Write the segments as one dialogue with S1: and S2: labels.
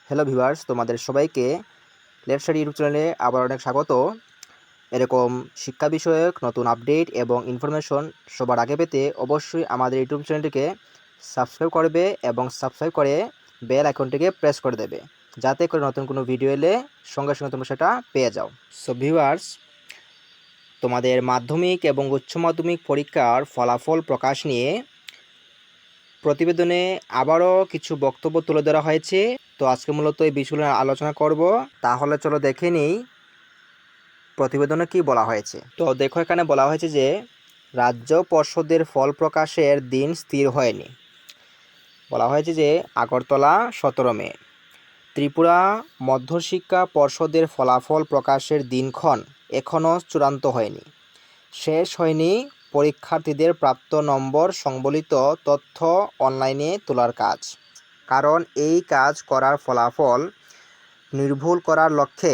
S1: Hello viewers, তোমাদের সবাইকে let's study YouTube চ্যানেলে আবার অনেক স্বাগত। এরকম শিক্ষা বিষয়ক নতুন আপডেট এবং ইনফরমেশন সবার আগে পেতে অবশ্যই আমাদের ইউটিউব চ্যানেলটিকে সাবস্ক্রাইব করবে এবং সাবস্ক্রাইব করে বেল আইকনটিকে প্রেস করে দেবে, যাতে করে নতুন কোনো ভিডিও এলে সঙ্গে সঙ্গে তোমরা সেটা পেয়ে যাও। সো ভিউয়ার্স, তোমাদের মাধ্যমিক এবং উচ্চ মাধ্যমিক পরীক্ষার ফলাফল প্রকাশ নিয়ে প্রতিবেদনে আবারও কিছু বক্তব্য তুলে ধরা হয়েছে। তো আজকে মূলত এই বিষয়গুলো আলোচনা করব। তাহলে চলো দেখে নিই প্রতিবেদনে কি বলা হয়েছে। তো দেখো, এখানে বলা হয়েছে যে রাজ্য পর্ষদের ফল প্রকাশের দিন স্থির হয়নি। বলা হয়েছে যে আগরতলা 17 মে। ত্রিপুরা মধ্যশিক্ষা পর্ষদের ফলাফল প্রকাশের দিনক্ষণ এখনও চূড়ান্ত হয়নি। শেষ হয়নি পরীক্ষার্থীদের প্রাপ্ত নম্বর সংবলিত তথ্য অনলাইনে তোলার কাজ। কারণ এই কাজ করার ফলাফল নির্ভুল করার লক্ষ্যে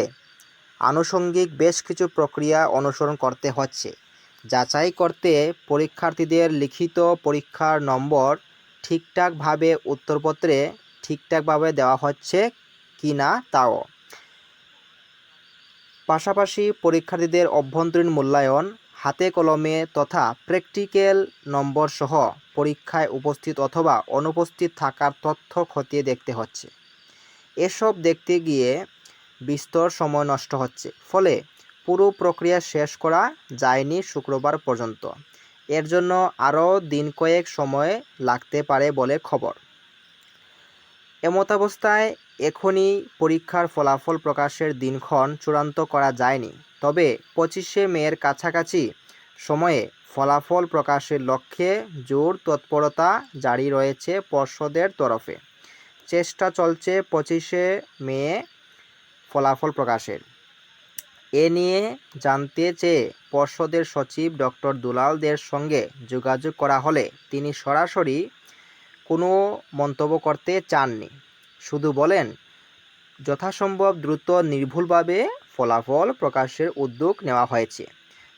S1: আনুষঙ্গিক বেশ কিছু প্রক্রিয়া অনুসরণ করতে হচ্ছে। যাচাই করতে পরীক্ষার্থীদের লিখিত পরীক্ষার নম্বর ঠিকঠাকভাবে উত্তরপত্রে ঠিকঠাকভাবে দেওয়া হচ্ছে কি না তাও। পাশাপাশি পরীক্ষার্থীদের অভ্যন্তরীণ মূল্যায়ন, হাতে কলমে তথা প্র্যাকটিক্যাল নম্বর সহ পরীক্ষায় উপস্থিত অথবা অনুপস্থিত থাকার তথ্য খতিয়ে দেখতে হচ্ছে। এসব দেখতে গিয়ে বিস্তর সময় নষ্ট হচ্ছে, ফলে পুরো প্রক্রিয়া শেষ করা যায়নি শুক্রবার পর্যন্ত। এর জন্য আরও দিন কয়েক সময় লাগতে পারে বলে খবর। এমতাবস্থায় এখনই পরীক্ষার ফলাফল প্রকাশের দিনক্ষণ চূড়ান্ত করা যায়নি। তবে 25শে মের কাছাকাছি সময়ে ফলাফল প্রকাশের লক্ষ্যে জোর তৎপরতা জারি রয়েছে পর্ষদের তরফে। চেষ্টা চলছে 25শে মে ফলাফল প্রকাশের। এ নিয়ে জানতে চেয়ে পর্ষদের সচিব ডক্টর দুলাল দের সঙ্গে যোগাযোগ করা হলে তিনি সরাসরি কোনো মন্তব্য করতে চাননি। শুধু বলেন, যথাসম্ভব দ্রুত নির্ভুলভাবে ফলাফল প্রকাশের উদ্যোগ নেওয়া হয়েছে।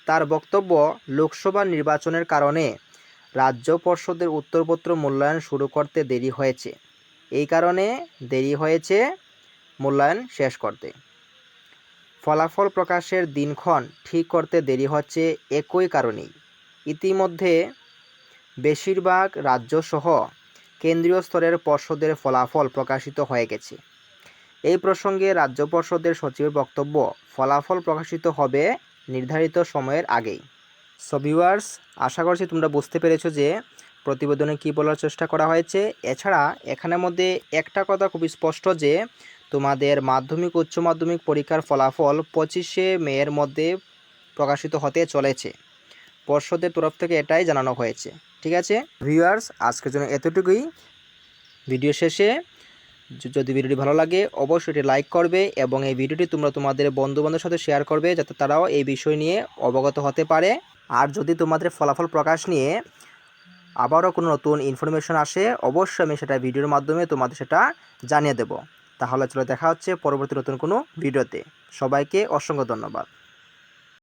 S1: তার বক্তব্য, লোকসভা নির্বাচনের কারণে রাজ্য পর্ষদের উত্তরপত্র মূল্যায়ন শুরু করতে দেরি হয়েছে। এই কারণে দেরি হয়েছে মূল্যায়ন শেষ করতে। ফলাফল প্রকাশের দিনক্ষণ ঠিক করতে দেরি হচ্ছে একই কারণেই। ইতিমধ্যে বেশিরভাগ রাজ্যসহ কেন্দ্রীয় স্তরের পর্ষদের ফলাফল প্রকাশিত হয়ে গেছে। এই প্রসঙ্গে রাজ্য পর্ষদের সচিবের বক্তব্য, ফলাফল প্রকাশিত হবে নির্ধারিত সময়ের আগেই। সো ভিউয়ার্স, আশা করছি তোমরা বুঝতে পেরেছো যে প্রতিবেদনে কি বলার চেষ্টা করা হয়েছে। এছাড়া এখানের মধ্যে একটা কথা খুব স্পষ্ট যে তোমাদের মাধ্যমিক উচ্চ মাধ্যমিক পরীক্ষার ফলাফল 25শে মের মধ্যে প্রকাশিত হতে চলেছে। পর্ষদের তরফ থেকে এটাই জানানো হয়েছে। ঠিক আছে ভিউয়ার্স, আজকের জন্য এতটুকুই। ভিডিও শেষে যদি ভিডিওটি ভালো লাগে অবশ্যই এটি লাইক করবে এবং এই ভিডিওটি তোমরা তোমাদের বন্ধুবান্ধবের সাথে শেয়ার করবে, যাতে তারাও এই বিষয় নিয়ে অবগত হতে পারে। আর যদি তোমাদের ফলাফল প্রকাশ নিয়ে আবারও কোনো নতুন ইনফরমেশন আসে, অবশ্যই আমি সেটা ভিডিওর মাধ্যমে তোমাদের সেটা জানিয়ে দেব। তাহলে চলো দেখা হচ্ছে পরবর্তী নতুন কোনো ভিডিওতে। সবাইকে অসংখ্য ধন্যবাদ।